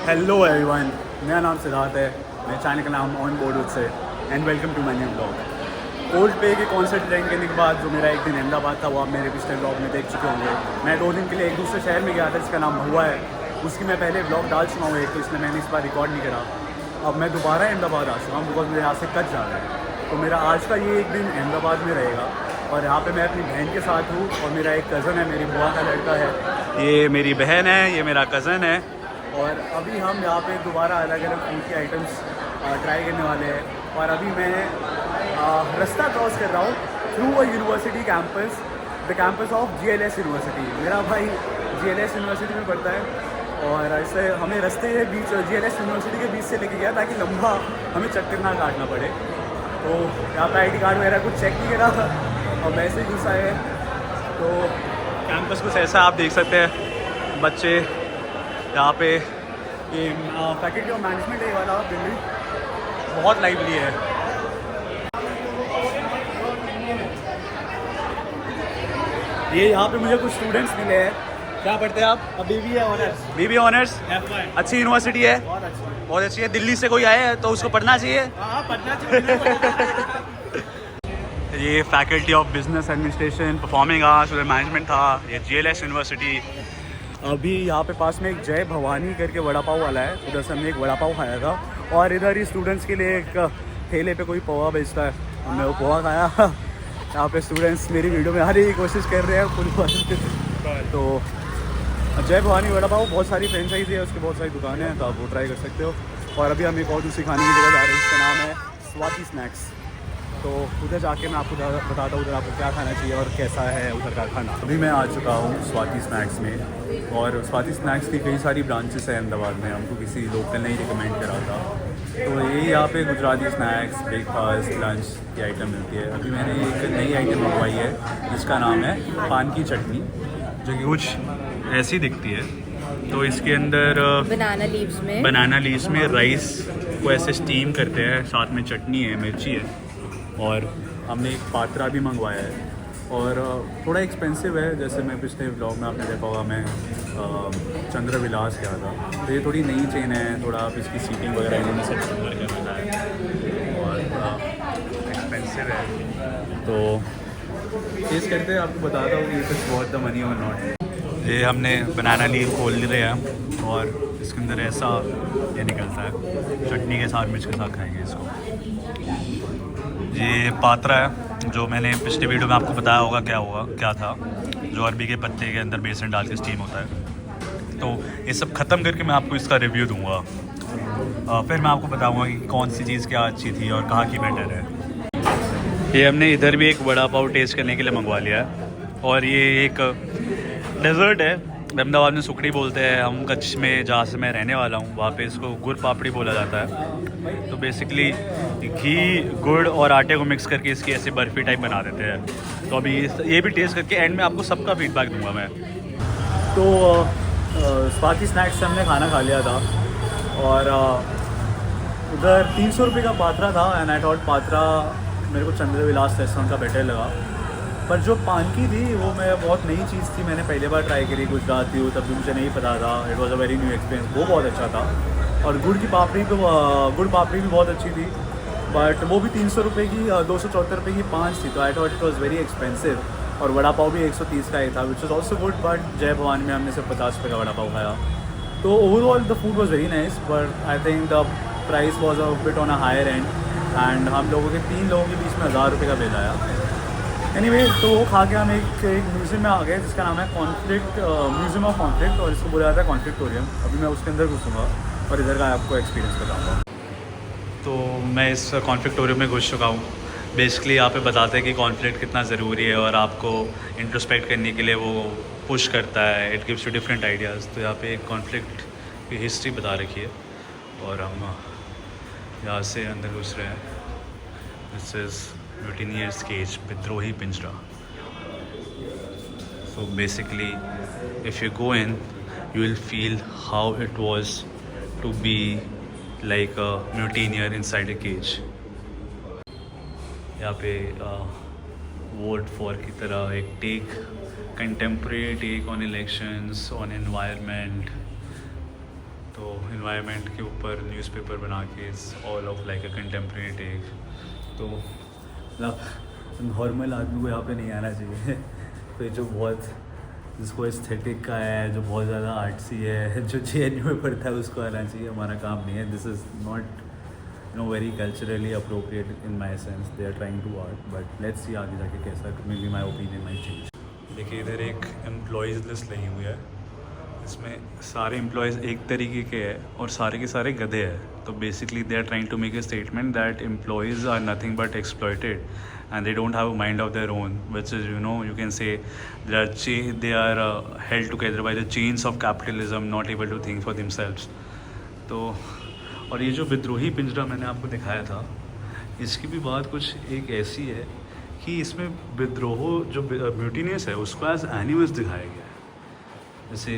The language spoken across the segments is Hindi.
हेलो एवरीवन, मेरा नाम सिद्धार्थ है। मेरे चैनल का नाम ऑन बोर्ड से and welcome to my new blog. Coldplay के कॉन्सर्ट अटेंड करने के बाद जो मेरा एक दिन अहमदाबाद था वो आप मेरे पिछले ब्लॉग में देख चुके होंगे। मैं 2 दिन के लिए एक दूसरे शहर में गया था जिसका नाम हुआ है। उसकी मैं पहले ब्लॉग डाल चुका हूँ एक, तो इसलिए मैंने इस बार रिकॉर्ड नहीं करा। अब मैं दोबारा अहमदाबाद आ चुका हूँ बिकॉज मेरे यहाँ से कच जा रहा है। तो मेरा आज का ये एक दिन अहमदाबाद में रहेगा और यहाँ पे मैं अपनी बहन के साथ हूँ और मेरा एक कज़न है, मेरी बुआ का लड़का है। ये मेरी बहन है, ये मेरा कज़न है। और अभी हम यहाँ पे दोबारा अलग अलग फूड के आइटम्स ट्राई करने वाले हैं। और अभी मैं रास्ता क्रॉस कर रहा हूँ through a university campus, the campus of GLS university. मेरा भाई GLS यूनिवर्सिटी में पढ़ता है और इससे हमें रास्ते के बीच GLS यूनिवर्सिटी के बीच से लेके गया ताकि लंबा हमें चक्कर ना काटना पड़े। तो यहाँ पे ID कार्ड वगैरह कुछ चेक नहीं करा और वैसे ही घुसा है। तो कैंपस कुछ ऐसा आप देख सकते हैं। बच्चे यहाँ पे ये फैकल्टी ऑफ मैनेजमेंट है वाला बिल्डिंग, बहुत लाइवली है। ये यहाँ पे मुझे कुछ स्टूडेंट्स मिले हैं। क्या पढ़ते हैं आप? BBA honours. BBA ऑनर्स, अच्छी यूनिवर्सिटी है, बहुत अच्छी है। दिल्ली से कोई आए है तो उसको पढ़ना चाहिए। हाँ, पढ़ना चाहिए। ये faculty of business administration, performing arts, management था। ये GLS यूनिवर्सिटी। अभी यहाँ पे पास में एक जय भवानी करके वड़ा पाव वाला है, उधर से हमने एक वड़ा पाव खाया था। और इधर ही स्टूडेंट्स के लिए एक ठेले पे कोई पोहा बेचता है, हमने वो पोहा खाया। यहाँ पे स्टूडेंट्स मेरी वीडियो में आने की कोशिश कर रहे हैं फुल। तो जय भवानी वड़ा पाव बहुत सारी फ्रेंचाइजी है, उसकी बहुत सारी दुकानें हैं, तो आप वो ट्राई कर सकते हो। और अभी हम एक और दूसरी खाने की जगह जा रहे हैं जिसका नाम है स्वाति स्नैक्स। तो उधर जाके मैं आपको बताता हूँ उधर आपको क्या खाना चाहिए और कैसा है उधर का खाना। अभी मैं आ चुका हूँ स्वाति स्नैक्स में और स्वाति स्नैक्स की कई सारी ब्रांचेस हैं अहमदाबाद में। हमको किसी लोकल ने ही रिकमेंड करा था। तो ये यहाँ पे गुजराती स्नैक्स, ब्रेकफास्ट, लंच की आइटम मिलती है। अभी मैंने एक नई आइटम मंगवाई है जिसका नाम है पान की चटनी, जो कि कुछ ऐसी दिखती है। तो इसके अंदर बनाना लीव्स में राइस को ऐसे स्टीम करते हैं, साथ में चटनी है, मिर्ची है। और हमने एक पात्रा भी मंगवाया है और थोड़ा एक्सपेंसिव है। जैसे मैं पिछले ब्लॉग में आपने देखा होगा मैं चंद्र विलास गया था, तो ये थोड़ी नई चेन है, थोड़ा आप इसकी सीटिंग वगैरह इन्होंने सब सुंदर कर रखा है और थोड़ा एक्सपेंसिव है। तो टेस्ट करते हैं, आपको बताता हूँ कि इट्स वर्थ द मनी और नॉट। ये हमने बनाना लीव खोल रहे हैं और इसके अंदर ऐसा ये निकलता है, चटनी के साथ, मिर्च के साथ खाएंगे इसको। ये पात्रा है जो मैंने पिछले वीडियो में आपको बताया होगा क्या था, जो अरबी के पत्ते के अंदर बेसन डाल के स्टीम होता है। तो ये सब ख़त्म करके मैं आपको इसका रिव्यू दूंगा। फिर मैं आपको बताऊंगा कि कौन सी चीज़ क्या अच्छी थी और कहाँ की बेटर है। ये हमने इधर भी एक वड़ा पाव टेस्ट करने के लिए मंगवा लिया है और ये एक डेज़र्ट है, अहमदाबाद में सुकड़ी बोलते हैं, हम कच्छ में जहाँ से मैं रहने वाला हूँ वहाँ पे इसको गुड़ पापड़ी बोला जाता है। तो बेसिकली घी, गुड़ और आटे को मिक्स करके इसकी ऐसी बर्फ़ी टाइप बना देते हैं। तो अभी ये भी टेस्ट करके एंड में आपको सबका फीडबैक दूंगा मैं। तो स्वाति स्नैक्स से हमने खाना खा लिया था और उधर 300 रुपये का पात्रा था एंड आई थॉट पात्रा मेरे को चंद्र विलास रेस्टोरेंट का बेटर लगा। पर जो पान की थी वो मैं बहुत नई चीज़ थी, मैंने पहले बार ट्राई करी, गुजराती हूँ तब भी मुझे नहीं पता था। It was a very new experience, वो बहुत अच्छा था। और गुड़ पापड़ी भी बहुत अच्छी थी, बट वो भी 300 रुपये की 274 रुपये की 5 थी। तो I thought it was very expensive. और वड़ा पाव भी 130 का ही था, which was also good, but जय भवानी में हमने सिर्फ 50 रुपये का वड़ा पाव खाया। तो overall the food was very nice, but I think the price was a bit on a higher end. And हम लोगों के 3 लोगों के बीच में 1000 रुपये का बिल आया। एनीवे, तो वो खा के हम एक म्यूज़ियम में आ गए जिसका नाम है म्यूज़ियम ऑफ कॉन्फ्लिक्ट, और इसको बोला जाता है कॉन्फ्लिक्टोरियम। अभी मैं उसके अंदर घुसूँगा और इधर का आपको एक्सपीरियंस बताऊँगा। तो मैं इस कॉन्फ्लिक्टोरियम में घुस चुका हूँ। बेसिकली यहाँ पे बताते हैं कि कॉन्फ्लिक्ट कितना ज़रूरी है और आपको इंट्रोस्पेक्ट करने के लिए वो पुश करता है, it gives you different ideas. तो यहाँ पे एक कॉन्फ्लिक्ट की हिस्ट्री बता रखी है और हम यहाँ से अंदर घुस रहे हैं। दिस इज़ म्यूटिनियर्स केज, विद्रोही पिंजरा। So basically, if you go in, you will feel how it was to be like a mutineer inside a cage. यहाँ पे वोट फॉर की तरह एक contemporary take on elections, on environment, तो इन्वायरमेंट के ऊपर न्यूज़पेपर बना के it's all of like a contemporary take. तो मतलब नॉर्मल आदमी को यहाँ पे नहीं आना चाहिए। तो जो बहुत जिसको एस्थेटिक का है, जो बहुत ज़्यादा आर्ट्सी है, जो JNU में पढ़ता है, उसको आना चाहिए। हमारा काम नहीं है। This is not very culturally appropriate in my sense. They are trying to art, but let's see आगे जाके कैसा, maybe my opinion my change. देखिए इधर एक एम्प्लॉयज़ लिस्ट लगी हुई है। इसमें सारे एम्प्लॉयज़ एक तरीके के हैं और सारे के सारे गधे हैं। तो basically they are trying to make a statement that employees are nothing but exploited and they don't have a mind of their own, which is, you can say they are held together by the chains of capitalism, not able to think for themselves. तो और ये जो विद्रोही पिंजरा मैंने आपको दिखाया था, इसकी भी बात कुछ एक ऐसी है कि इसमें विद्रोह जो म्यूटिनियस है उसको एज एनिमल्स दिखाया गया है। जैसे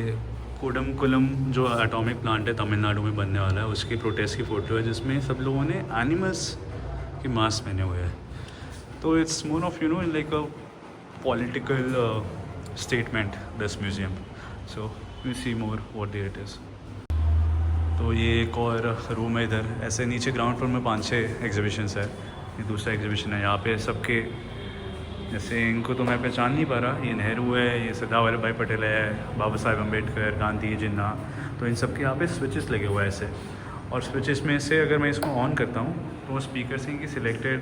कोडमकुलम जो एटॉमिक प्लांट है तमिलनाडु में बनने वाला है, उसकी प्रोटेस्ट की फ़ोटो है जिसमें सब लोगों ने एनिमल्स के मास्क पहने हुए हैं। तो it's more of like a political statement this museum. So we see more what there it is. तो ये एक और रूम है इधर। ऐसे नीचे ग्राउंड फ्लोर में 5-6 एग्जीबिशंस है। ये दूसरा एग्जीबिशन है। यहाँ पे सबके, जैसे इनको तो मैं पहचान नहीं पा रहा, ये नेहरू है, ये सरदार वल्लभ भाई पटेल है, बाबा साहेब अम्बेडकर, गांधी, जिन्ना। तो इन सब के यहाँ पे स्विचेस लगे हुए हैं ऐसे, और स्विचेस में से अगर मैं इसको ऑन करता हूँ तो वो स्पीकर से इनकी सिलेक्टेड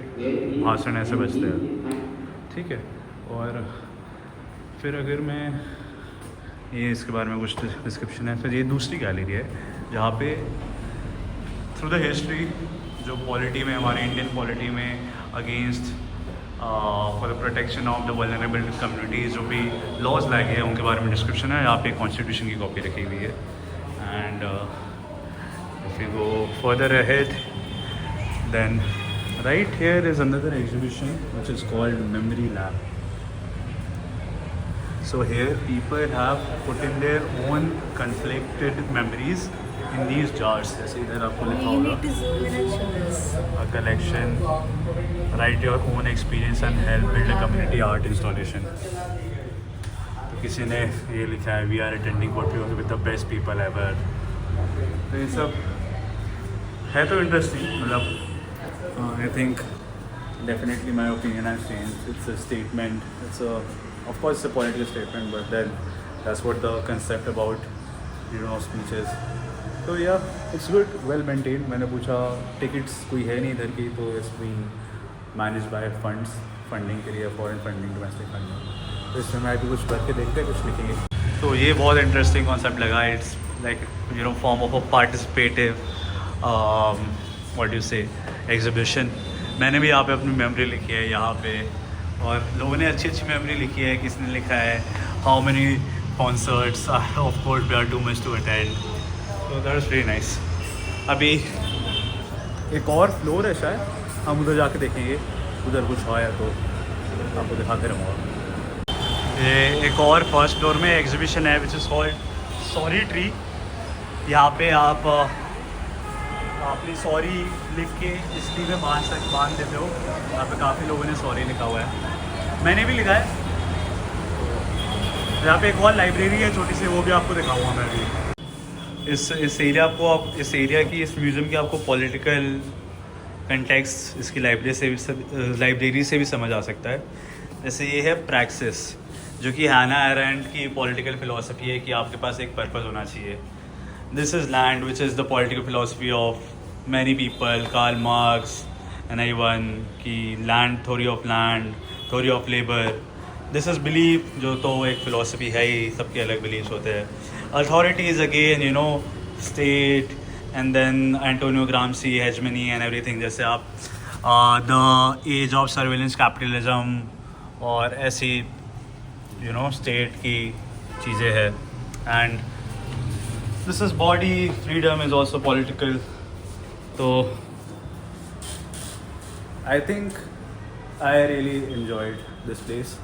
भाषण ऐसे बजते हैं, ठीक है। और फिर अगर मैं ये इसके बारे में कुछ डिस्क्रिप्शन है। फिर ये दूसरी गैलरी है जहाँ पे थ्रू द हिस्ट्री जो पॉलिटी में, हमारे इंडियन पॉलिटी में against for the protection of the vulnerable communities जो भी लॉज लाए गए हैं उनके बारे में डिस्क्रिप्शन है। यहाँ पे कॉन्स्टिट्यूशन की कॉपी रखी हुई है। And if you go further ahead then right here is another exhibition which is called memory lab. So here people have put in their own conflicted memories in these jars. जैसे इधर आपको लिखा होगा a collection, write your own experience and help build a community art installation. तो किसी ने ये लिखा है we are attending workshops with the best people ever. तो ये सब है तो इंटरेस्टिंग। मतलब I think definitely my opinion has changed. It's a statement. It's a Of course, it's a political statement, but then that's what the concept about, speeches. So yeah, it's good, well maintained. मैंने पूछा टिकट्स कोई है नहीं इधर की, तो it's being managed by funding के लिए, फॉरेन फंडिंग, डोमेस्टिक फंडिंग। तो इसमें मैं भी कुछ भर के देखते हैं, कुछ लिखेंगे। तो ये बहुत इंटरेस्टिंग कॉन्सेप्ट लगा। It's like form of a participative what you से एग्जीबिशन। मैंने भी यहाँ पे अपनी मेमोरी लिखी है यहाँ पे, और लोगों ने अच्छी अच्छी मेमोरी लिखी है। किसने लिखा है how many concerts of course we are too much to attend. So that is very nice. अभी एक और फ्लोर है शायद, हम उधर जाके देखेंगे, उधर कुछ है तो आपको दिखाते रहूँगा। ये एक और फर्स्ट फ्लोर में एग्जीबिशन है which is called sorry tree. यहाँ पे आप अपनी सॉरी लिख के इस ट्री में बांध देते हो। यहाँ पे काफ़ी लोगों ने सॉरी लिखा हुआ है, मैंने भी लिखा है। यहाँ पे एक और लाइब्रेरी है छोटी सी, वो भी आपको दिखाऊंगा मैं भी। इस एरिया की, इस म्यूज़ियम की आपको पॉलिटिकल कंटेक्स्ट इसकी लाइब्रेरी से भी समझ आ सकता है। जैसे ये है प्रैक्सिस, जो कि हैना एरेंट की पॉलिटिकल फिलॉसफी है कि आपके पास एक पर्पज़ होना चाहिए। This is land, which is the political philosophy of many people, Karl Marx and everyone, की land, theory of land, theory of labor. This is belief, जो तो एक philosophy है ही, सबके अलग beliefs होते हैं। Authority is again, state, and then Antonio Gramsci, hegemony and everything. जैसे आप the age of surveillance capitalism और ऐसी state की चीज़ें हैं। And this is body freedom is also political. So I think I really enjoyed this place.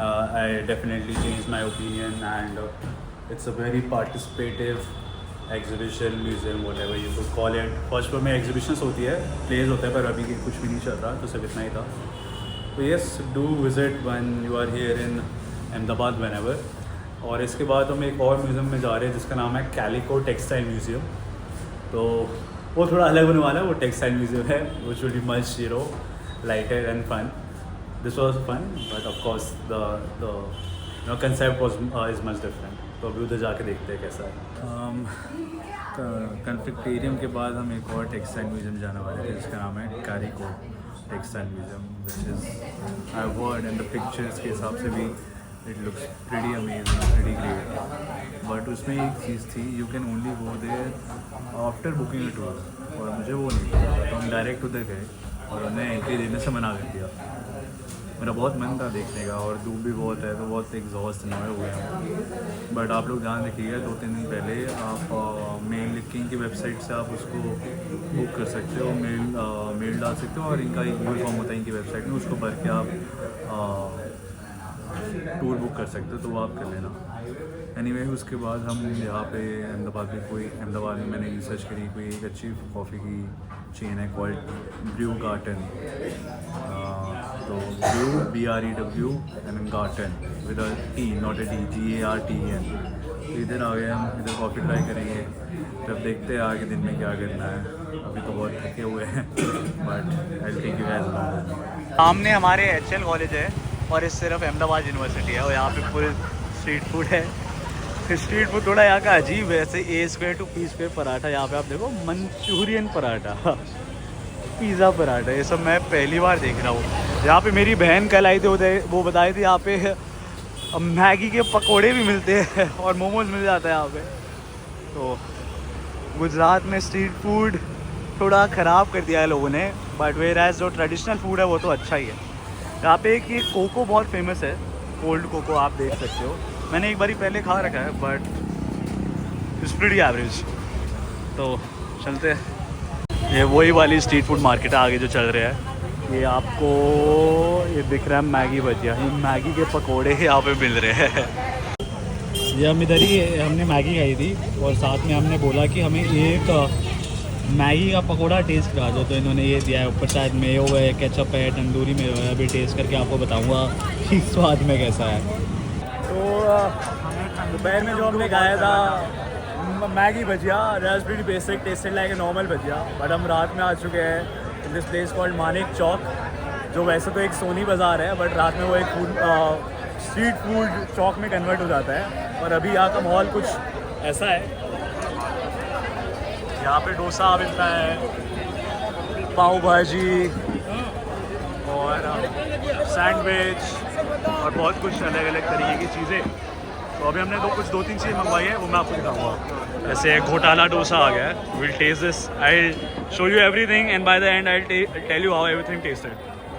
I definitely changed my opinion, and it's a very participative exhibition, museum, whatever you could call it. First floor में exhibitions होती है, plays होता है, पर अभी कुछ भी नहीं चल रहा, तो सिर्फ इतना ही था। तो yes, do visit when you are here in Ahmedabad whenever. और इसके बाद हम एक और म्यूज़ियम में जा रहे हैं जिसका नाम है कैलिको टेक्सटाइल म्यूज़ियम। तो वो थोड़ा अलग होने वाला है, वो टेक्सटाइल म्यूज़ियम है, वो should be much lighter and fun. This was fun but of course the concept was is much different. तो अभी उधर जाके देखते हैं कैसा है। कन्फ्लिक्टेरियम के बाद हम एक और टेक्सटाइल म्यूज़ियम जाने वाले थे जिसका नाम है Calico textile museum, which is I heard and the pictures के हिसाब से भी it looks pretty amazing, pretty great. But उसमें एक चीज़ थी, you can only go there after booking a tour, और मुझे वो नहीं पता, तो हम डायरेक्ट उधर गए और उन्हें एंट्री देने से मना कर दिया। मेरा बहुत मन था देखने का, और धूप भी बहुत है तो बहुत एग्जॉस्ट नहीं हुए हैं। बट आप लोग ध्यान रखिएगा, 2-3 दिन पहले आप मेल लिख के इनकी वेबसाइट से आप उसको बुक कर सकते हो, मेल डाल सकते हो, और इनका एक गूगल फॉर्म होता है इनकी वेबसाइट में, उसको भर के आप टूर बुक कर सकते हो, तो वो आप कर लेना। एनीवे उसके बाद हम यहाँ पे अहमदाबाद में मैंने रिसर्च करी, कोई एक अच्छी कॉफ़ी की चेन है कॉल्ड ब्रू गार्टन। तो Brew BREW and Garten with a T not a D, GARTEN। तो इधर आ गए हम, इधर कॉफ़ी ट्राई करेंगे, जब देखते हैं आगे दिन में क्या करना है। अभी तो बहुत थके हुए हैं but I take you guys around. सामने हमारे HL कॉलेज है और इस तरफ अहमदाबाद यूनिवर्सिटी है, और यहाँ पे फुल स्ट्रीट फूड है। स्ट्रीट फूड थोड़ा यहाँ का अजीब है, ऐसे A² to P² पराठा, यहाँ पे आप देखो मंचूरियन पराठा, पिज़्ज़ा पराठा, ये सब मैं पहली बार देख रहा हूँ। यहाँ पे मेरी बहन कल आई थी, वो बताई थी यहाँ पे मैगी के पकोड़े भी मिलते हैं और मोमोज मिल जाता है यहाँ पे। तो गुजरात में स्ट्रीट फूड थोड़ा ख़राब कर दिया है लोगों ने, बट वेयर एज जो ट्रेडिशनल फूड है वो तो अच्छा ही है। यहाँ पे एक ये कोको बहुत फेमस है, कोल्ड कोको आप देख सकते हो, मैंने एक बारी पहले खा रखा है बट इट्स प्रीटी एवरेज। तो चलते हैं, ये वही वाली स्ट्रीट फूड मार्केट है आगे जो चल रहा है। ये आपको ये दिख रहा है मैगी भजिया, ये मैगी के पकोड़े यहाँ पे मिल रहे हैं। ये हम इधर ही हमने मैगी खाई थी और साथ में हमने बोला कि हमें एक मैगी का पकोड़ा टेस्ट करा दो, तो इन्होंने ये दिया है। ऊपर शायद मेयो है, केचप है, तंदूरी मेयो है, अभी टेस्ट करके आपको बताऊंगा कि स्वाद में कैसा है। तो दोपहर में जो हमने खाया था Maggi bhajia, restaurant basic tasted like a normal bhajia, but हम रात में आ चुके हैं in this place called Manik Chowk, जो वैसे तो एक सोनी बाज़ार है बट रात में वो एक स्ट्रीट फूड चौक में कन्वर्ट हो जाता है। और अभी यहाँ का माहौल कुछ ऐसा है, यहाँ पे डोसा मिलता है, पाव भाजी और सैंडविच और बहुत कुछ अलग अलग तरीके की चीज़ें। तो अभी हमने 2-3 चीज़ें मंगवाई है, वो मैं आपको दिखाऊंगा। जैसे घोटाला डोसा आ गया है, will taste this, I show you everything and by the end I tell you how everything tasted.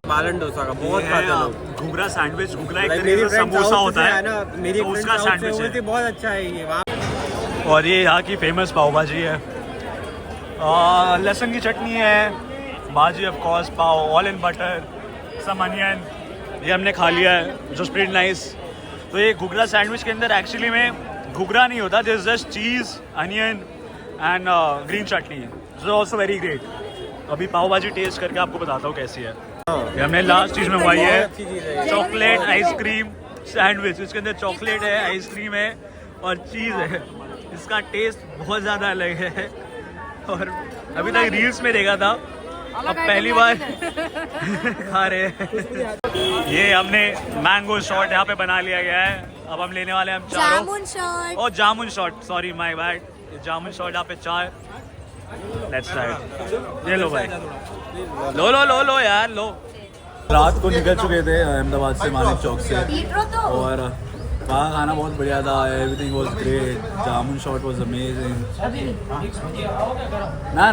पालन डोसा का बहुत खाते लोग। घुघरा सैंडविच, घुघरा एक तरीके से समोसा होता है ना, मेरी तो उसका सैंडविच है, बहुत अच्छा है ये वहाँ। और ये यहाँ की फेमस पाव भाजी है, लहसुन की चटनी है, bhaji of course, pav all in butter, some onion, ये हमने खा लिया है जो प्रीटी नाइस। तो ये घुघरा सैंडविच के अंदर एक्चुअली में घुघरा नहीं होता, this just cheese, onion and green chutney, जो ऑल्सो वेरी ग्रेट। अभी पाव भाजी टेस्ट करके आपको बताता हूँ कैसी है। ये हमने लास्ट चीज़ मंगवाई है चॉकलेट आइसक्रीम सैंडविच, इसके अंदर चॉकलेट है, आइसक्रीम है और चीज़ है। इसका टेस्ट बहुत ज़्यादा अलग है और अभी तक रील्स में देखा था, अब पहली बार खा रहे हैं। ये हमने मैंगो शॉट यहाँ पे बना लिया गया है, अब हम लेने वाले हैं हम जामुन शॉट। और jamun shot, sorry my bad, jamun shot यहाँ पे 4। Let's try. ये लो भाई, लो लो लो लो यार लो। रात को निकल चुके थे अहमदाबाद से मानिक चौक से, और वहाँ खाना बहुत बढ़िया था, everything was great, jamun shot was amazing. ना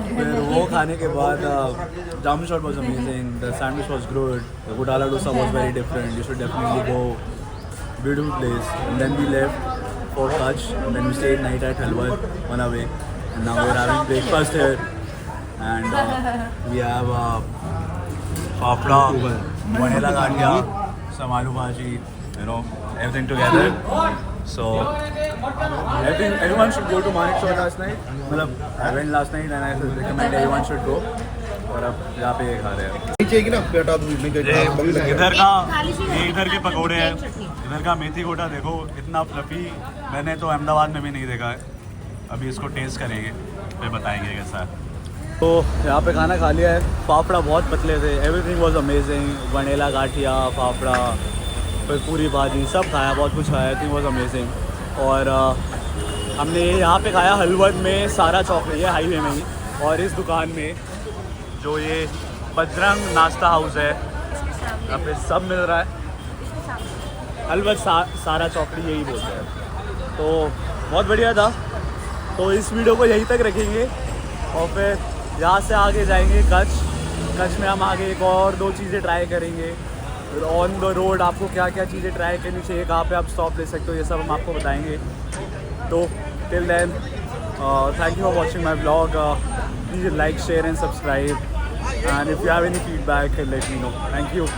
फिर वो खाने के बाद jamun shot was amazing, the sandwich was good, the ghotala dosa was very different, you should definitely go, beautiful place. And then we left for Kutch, and then we stayed night at Halwar on our way, and now we're having breakfast here, and we have papda, vanilla gandhia, some aloo bhaji, you know, everything together. So everyone should go to Manik Chowk last night. I went last night and I recommend everyone should go. और अब यहाँ पे ये खा रहे हैं। नीचे की ना पेटा दूध नहीं ये इधर का, ये इधर के पकौड़े हैं, इधर का मेथी गोटा देखो इतना फ्लफी, मैंने तो अहमदाबाद में भी नहीं देखा है। अभी इसको टेस्ट करेंगे फिर बताएंगे कैसा है। तो यहाँ पे खाना खा लिया है, फाफड़ा बहुत पतले थे, everything was amazing, vanilla gathiya, fafda, फिर पूरी भाजी सब खाया, बहुत कुछ खाया, एवरीथिंग वाज अमेजिंग। और हमने यहाँ पे खाया हलवद में, सारा चौक है हाईवे में ही, और इस दुकान में जो ये बजरंग नाश्ता हाउस है, यहाँ पे सब मिल रहा है। हलवद सारा चौकड़ी यही बोलते हैं। तो बहुत बढ़िया था। तो इस वीडियो को यहीं तक रखेंगे और फिर यहाँ से आगे जाएंगे कच्छ में हम आगे एक और 2 चीज़ें ट्राई करेंगे। फिर ऑन द रोड आपको क्या क्या चीज़ें ट्राई करनी चाहिए, कहाँ पे आप स्टॉप ले सकते हो, ये सब हम आपको बताएंगे। तो till then thank you for watching my blog, please like share and subscribe, and if you have any feedback let me know. Thank you.